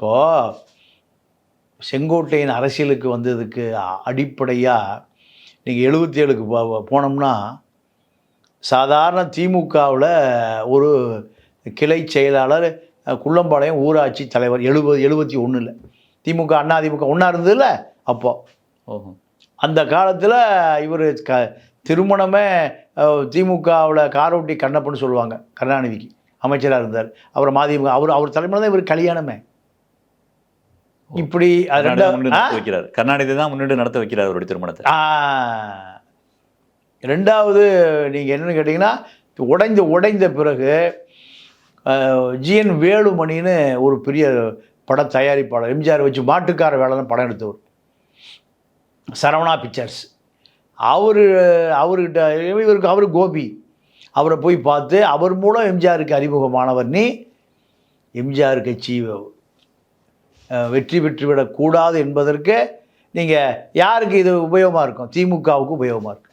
இப்போது செங்கோட்டையின் அரசியலுக்கு வந்ததுக்கு அடிப்படையாக நீங்கள் 77க்கு போனோம்னா சாதாரண திமுகவில் ஒரு கிளை செயலாளர், குள்ளம்பாளையம் ஊராட்சி தலைவர் 71 திமுக அண்ணா திமுக ஒன்றா இருந்ததில்ல அப்போது. அந்த காலத்தில் இவர் திருமணமே திமுகவில் காரோட்டி கண்ணப்பன்னு சொல்லுவாங்க, கருணாநிதிக்கு அமைச்சராக இருந்தார். அப்புறம் மதிமுக அவர் தலைமையில் தான் இவர் கல்யாணமே. இப்படி வைக்கிறார், கருணாநிதி தான் முன்னிட்டு நடத்த வைக்கிறார் அவருடைய திருமணத்தை. ரெண்டாவது நீங்கள் என்னென்னு கேட்டிங்கன்னா, உடைந்த பிறகு ஜிஎன் வேலுமணின்னு ஒரு பெரிய பட தயாரிப்பாளர், எம்ஜிஆர் வச்சு மாட்டுக்கார வேலை தான் படம் எடுத்தவர், சரவணா பிக்சர்ஸ். அவர் கோபி, அவரை போய் பார்த்து அவர் மூலம் எம்ஜிஆருக்கு அறிமுகமானவர். நீ எம்ஜிஆர் கட்சி வெற்றி பெற்றுவிடக்கூடாது என்பதற்கு நீங்கள் யாருக்கு இது உபயோகமாக இருக்கும்? திமுகவுக்கு உபயோகமாக இருக்கும்.